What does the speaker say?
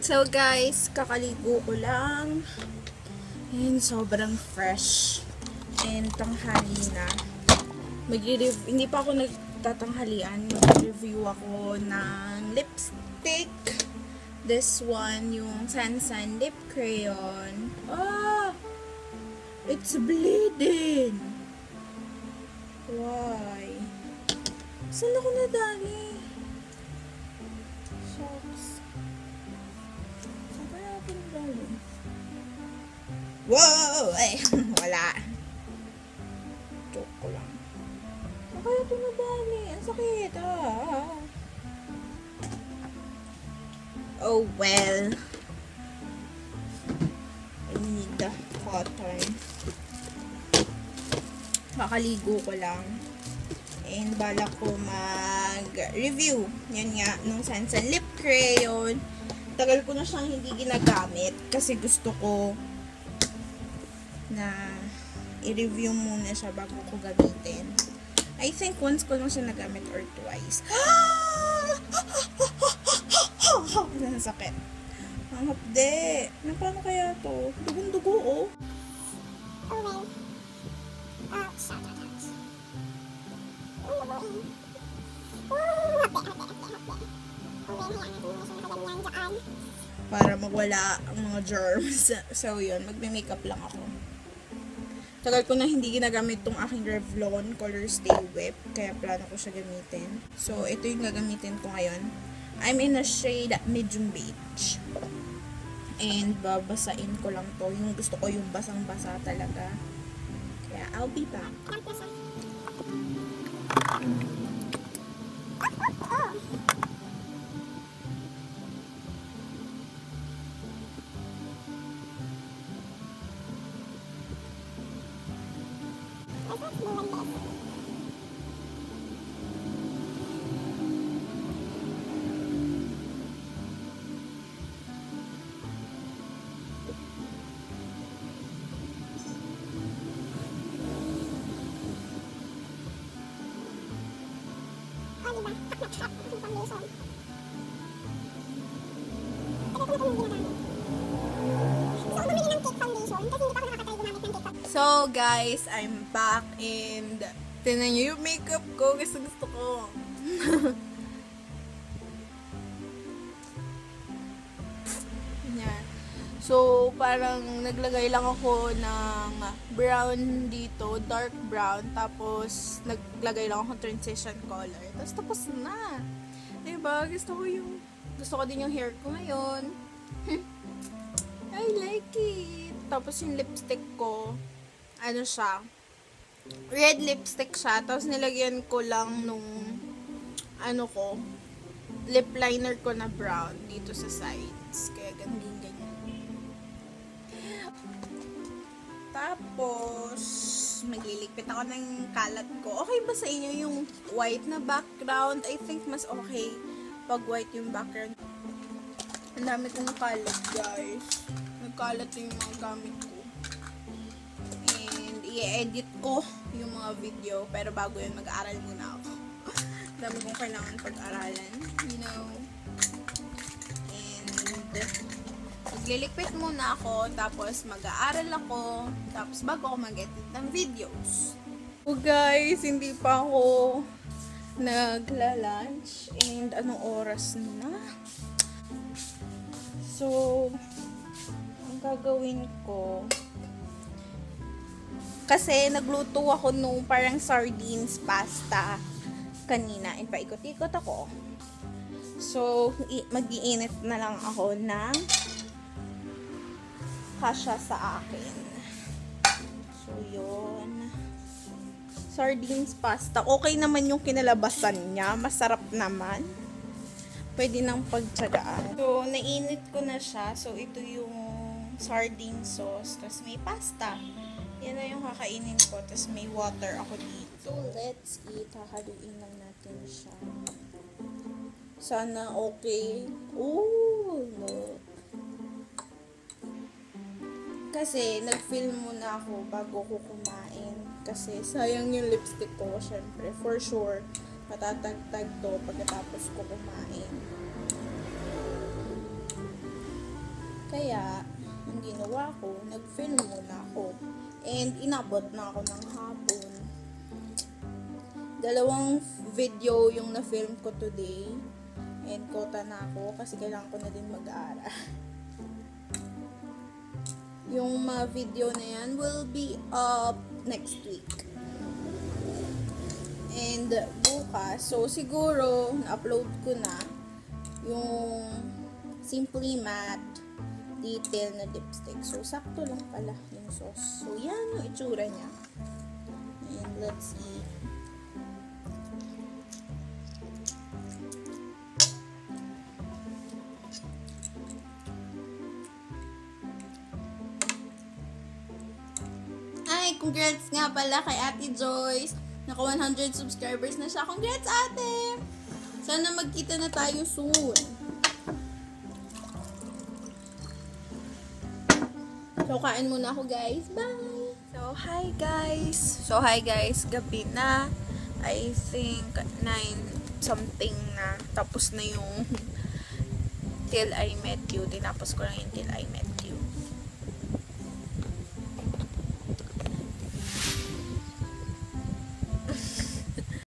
So guys, kakaligo ko lang. And sobrang fresh. And tanghali na. Hindi pa ako nagtatanghalian. Mag-review ako ng lipstick. This one, yung Sansan Lip Crayon. Ah! It's bleeding! Why? Saan ako nadali? Shucks. Saan kaya ako nadali? Wow! Ay, wala. Joke ko lang. Saan kaya ako nadali? Ang sakit, ah. Oh, well. I need the cotton. Kakaligo ko lang. And balak ko mag-review. Yan nga, nung Sansan Lip Crayon. Tagal ko na siyang hindi ginagamit. Kasi gusto ko na i-review muna siya bago ko gamitin. I think once ko lang siya nagamit or twice. Ang sakit. Ang hapde. Paano kaya to? Dugong-dugo, oh. Oh, well. Shout out. Para mawala ang mga germs. So, yun. Magme-makeup lang ako. Tagal ko na hindi ginagamit tong aking Revlon Color Stay Whip. Kaya plano ko siya gamitin. So, ito yung gagamitin ko ngayon. I'm in a shade medium beige. And babasain ko lang to. Yung gusto ko yung basang-basa talaga. Kaya I'll be back. So guys, I'm back and tingnan nyo yung makeup ko. Gusto ko. Yan. So parang naglagay lang ako ng brown dito, dark brown. Tapos naglagay lang ako transition color. Tapos na. Diba? Gusto ko din yung hair ko ngayon. I like it. Tapos yung lipstick ko, ano siya, red lipstick siya. Tapos nilagyan ko lang nung, lip liner ko na brown dito sa sides. Kaya ganyan. Tapos, magliligpit ako ng kalat ko. Okay ba sa inyo yung white na background? I think mas okay pag white yung background. Ang dami kong kalat, guys. Nagkalat yung mga gamit ko. And, i-edit ko yung mga video. Pero bago yun, mag-aaral muna ako. Ang dami kong kailangan pag-aralan. You know. And, magliligpit muna ako. Tapos, mag-aaral ako. Tapos, bago ako mag-edit ng videos. So, guys, hindi pa ako nagla-lunch. And, anong oras na? So, ang gagawin ko, kasi nagluto ako nung parang sardines pasta kanina. And paikot-ikot ako. So, mag-iinit na lang ako ng kasya sa akin. So, yun. Sardines pasta. Okay naman yung kinalabasan niya. Masarap naman. Pwede nang pagtsagaan. So, nainit ko na siya. So, ito yung sardine sauce. Tapos, may pasta. Yan na yung kakainin ko. Tapos, may water ako dito. So, let's eat. Hahaluin lang natin siya. Sana okay. Ooh, look. Kasi, nag-film muna ako bago ko kumain. Kasi, sayang yung lipstick ko. Syempre, for sure. matatagtag to pagkatapos ko kumain. Kaya, ang ginawa ko, nag-film muna ako. And inabot na ako ng hapon. 2 video yung na-film ko today. And kota na ako kasi kailangan ko na din mag-aaral. Yung mga video na yan will be up next week. And bukas, so siguro na-upload ko na yung Simply Matte Detail na lipstick. So sakto lang pala yung sauce. So yan yung itsura niya. And let's see. Ay, congrats nga pala kay Ate Joyce. Naka 100 subscribers na siya. Congrats, ate! Sana magkita na tayo soon. So, kain muna ako, guys. Bye! So, hi guys. Gabi na. I think 9 something na. Tapos na yung Till I Met You. Tinapos ko lang yung Till I Met